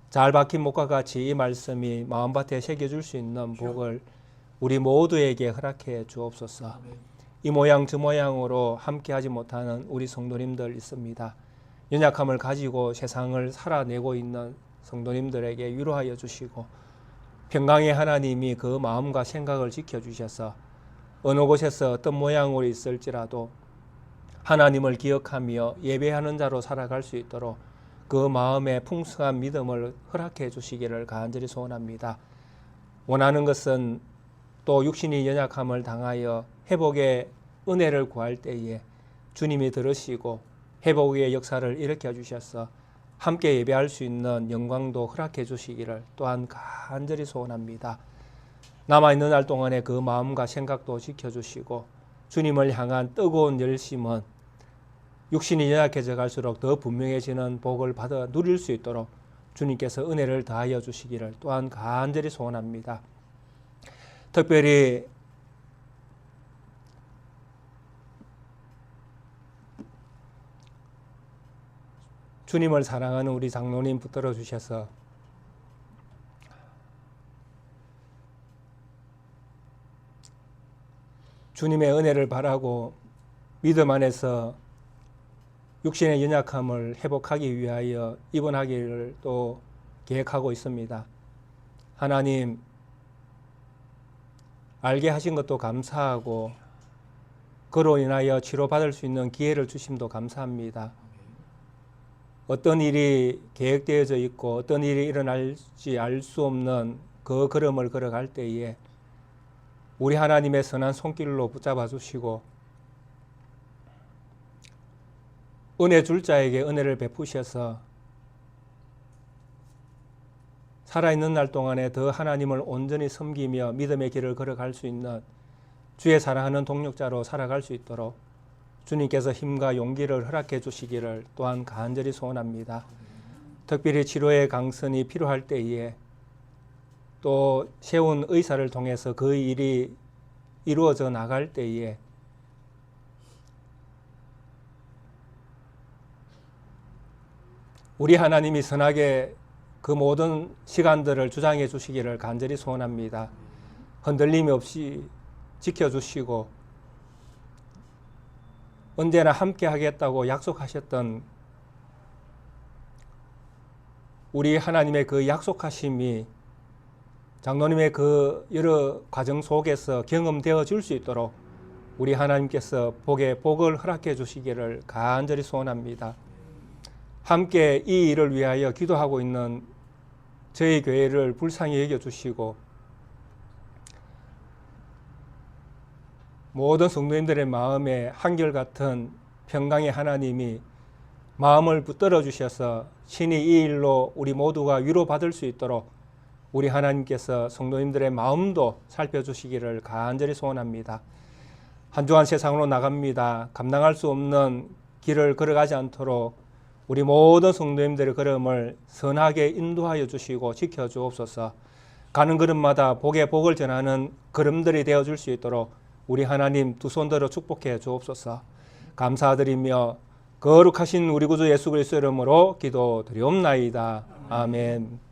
잘 박힌 목과 같이 이 말씀이 마음밭에 새겨줄 수 있는 복을 우리 모두에게 허락해 주옵소서. 이 모양 저 모양으로 함께하지 못하는 우리 성도님들 있습니다. 연약함을 가지고 세상을 살아내고 있는 성도님들에게 위로하여 주시고 평강의 하나님이 그 마음과 생각을 지켜주셔서 어느 곳에서 어떤 모양으로 있을지라도 하나님을 기억하며 예배하는 자로 살아갈 수 있도록 그 마음의 풍성한 믿음을 허락해 주시기를 간절히 소원합니다. 원하는 것은 또 육신이 연약함을 당하여 회복의 은혜를 구할 때에 주님이 들으시고 회복의 역사를 일으켜 주셔서 함께 예배할 수 있는 영광도 허락해 주시기를 또한 간절히 소원합니다. 남아있는 날 동안에 그 마음과 생각도 지켜주시고 주님을 향한 뜨거운 열심은 육신이 연약해져 갈수록 더 분명해지는 복을 받아 누릴 수 있도록 주님께서 은혜를 다하여 주시기를 또한 간절히 소원합니다. 특별히 주님을 사랑하는 우리 장로님 붙들어 주셔서 주님의 은혜를 바라고 믿음 안에서 육신의 연약함을 회복하기 위하여 입원하기를 또 계획하고 있습니다. 하나님 알게 하신 것도 감사하고 그로 인하여 치료받을 수 있는 기회를 주심도 감사합니다. 어떤 일이 계획되어져 있고 어떤 일이 일어날지 알 수 없는 그 걸음을 걸어갈 때에 우리 하나님의 선한 손길로 붙잡아 주시고 은혜 줄 자에게 은혜를 베푸셔서 살아있는 날 동안에 더 하나님을 온전히 섬기며 믿음의 길을 걸어갈 수 있는 주의 사랑하는 동력자로 살아갈 수 있도록 주님께서 힘과 용기를 허락해 주시기를 또한 간절히 소원합니다. 특별히 치료의 강선이 필요할 때에 또 세운 의사를 통해서 그 일이 이루어져 나갈 때에 우리 하나님이 선하게 그 모든 시간들을 주장해 주시기를 간절히 소원합니다. 흔들림 없이 지켜주시고 언제나 함께 하겠다고 약속하셨던 우리 하나님의 그 약속하심이 장로님의 그 여러 과정 속에서 경험되어 줄 수 있도록 우리 하나님께서 복을 허락해 주시기를 간절히 소원합니다. 함께 이 일을 위하여 기도하고 있는 저희 교회를 불쌍히 여겨주시고 모든 성도님들의 마음에 한결같은 평강의 하나님이 마음을 붙들어 주셔서 친히 이 일로 우리 모두가 위로받을 수 있도록 우리 하나님께서 성도님들의 마음도 살펴주시기를 간절히 소원합니다. 한 주간 세상으로 나갑니다. 감당할 수 없는 길을 걸어가지 않도록 우리 모든 성도님들의 걸음을 선하게 인도하여 주시고 지켜주옵소서. 가는 걸음마다 복에 복을 전하는 걸음들이 되어줄 수 있도록 우리 하나님 두 손 들어 축복해 주옵소서. 감사드리며 거룩하신 우리 구주 예수 그리스도 이름으로 기도드리옵나이다. 아멘.